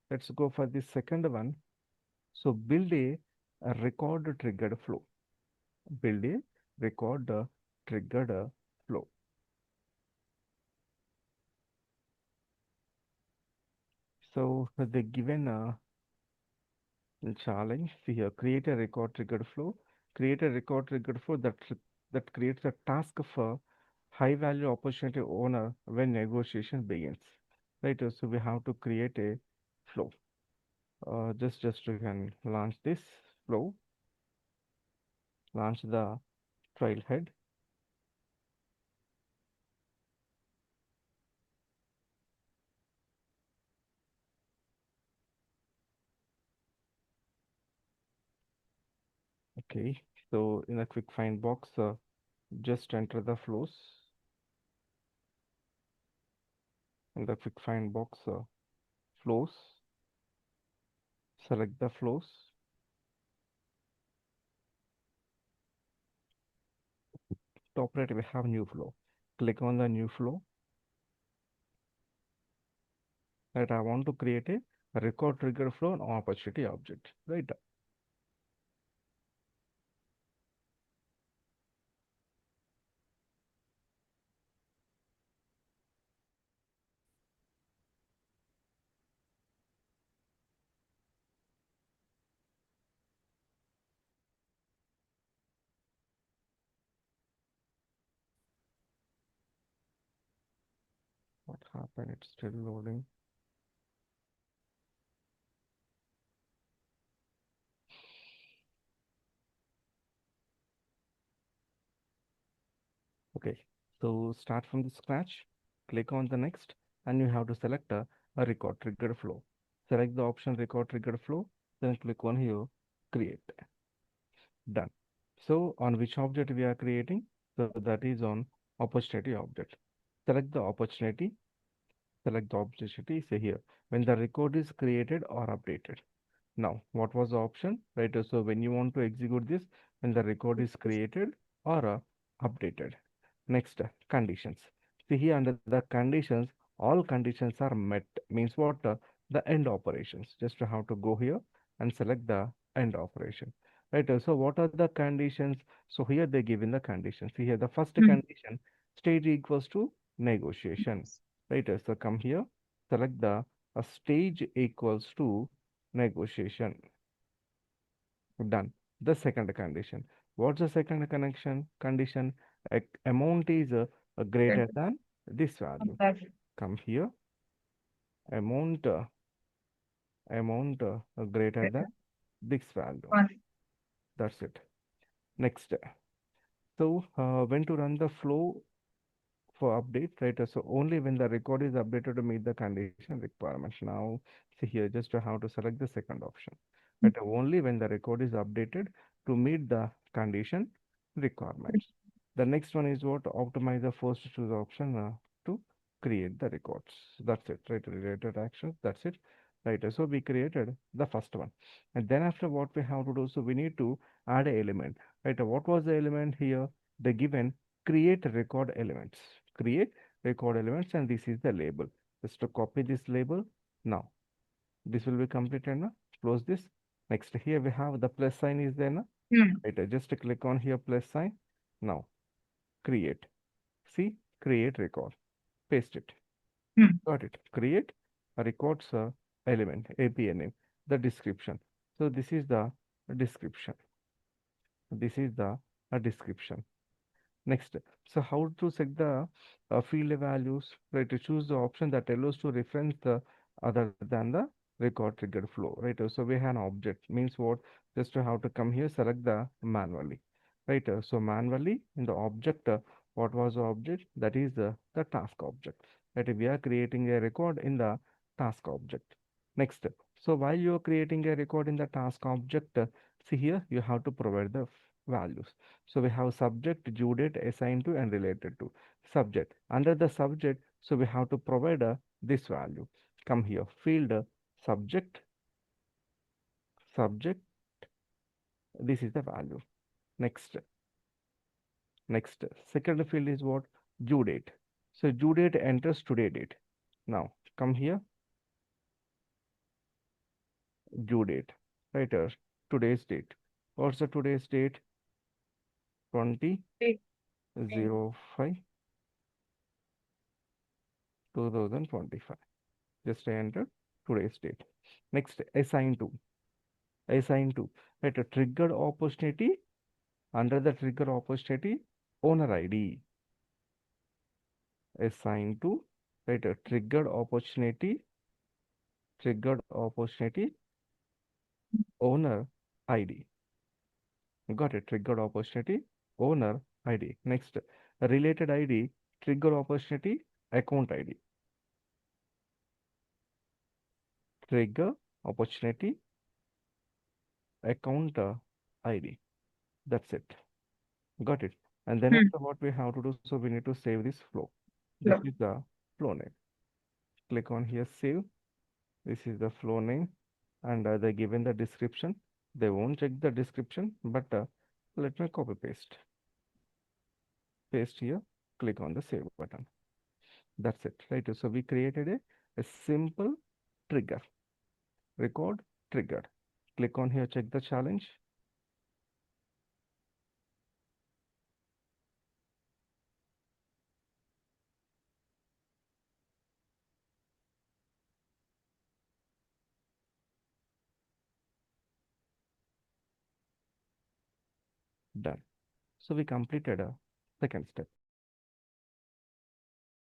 Let's go for the second one. So build a record triggered flow. Build a record triggered flow. So the given challenge, see here, create a record triggered flow. Create a record triggered flow that creates a task for high value opportunity owner when negotiation begins. Right, so we have to create a flow. Just you can launch this flow, launch the trailhead. Okay, so in a quick find box, just enter the flows. In the quick find box, flows, select the flows. Top right, we have new flow. Click on the new flow. Right, I want to create a record trigger flow on opportunity object. Right, what happened? It's still loading. Okay, so start from the scratch, click on the next, and you have to select a record trigger flow. Select the option record trigger flow, then click on here, create. Done. So on which object we are creating? So that is on opportunity object. Select the opportunity, select the opportunity, say here, when the record is created or updated. Now, what was the option? Right, so when you want to execute this, when the record is created or updated. Next, conditions. See here under the conditions, all conditions are met. Means what? The end operations. Just have to go here and select the end operation. Right, so what are the conditions? So here they give in the conditions. See here, the first Hmm. condition, stage equals to negotiation. Right, so come here, select the stage equals to negotiation. Done. The second condition. What's the second condition? Amount is greater than this value. Come here. Amount greater than this value. That's it. Next. So when to run the flow for update, right? So only when the record is updated to meet the condition requirements. Now, see here, just how to select the second option. Right? Only when the record is updated to meet the condition requirements. The next one is what? Optimize the first choose option to create the records. That's it, right? Related actions. That's it. Right. So we created the first one. And then after what we have to do, so we need to add a element. Right. What was the element here? The given create record elements. Create record elements, and this is the label. Just to copy this label. Now this will be completed now. Close this. Next here we have the plus sign is there now. Hmm. Right. Just click on here plus sign. Now create. See, create record. Paste it. Hmm. Got it. Create a records element, API name, the description. So this is the description. This is the description. Next, so how to set the field values? Right, to choose the option that allows to reference the other than the record triggered flow. Right, so we have an object means what? Just to have to come here, select the manually. Right, so manually in the object, what was the object? That is the task object. Right, we are creating a record in the task object. Next, so while you are creating a record in the task object, see here you have to provide the values. So we have subject, due date, assigned to, and related to. Subject. Under the subject, so we have to provide this value. Come here, field subject, subject. This is the value. Next, second field is what? Due date. So due date enters today date. Now come here, due date, right? Today's date. What's the today's date? 20 05 2025. Just enter today's date. Next, assign to. Assign to. Right? A triggered opportunity. Under the trigger opportunity, owner ID. Assign to. Right? A triggered opportunity. Triggered opportunity. Owner ID. Got it. Triggered opportunity. Owner ID. Next, related ID. Trigger opportunity. Account ID. Trigger opportunity. Account ID. That's it. Got it. And then Hmm. after what we have to do, so we need to save this flow. This Flow. is the flow name. Click on here, save. This is the flow name, and they given the description. They won't check the description, but let me copy paste. Paste here. Click on the save button. That's it, right? So we created a simple trigger. Record triggered. Click on here, check the challenge. Done. So we completed a second step.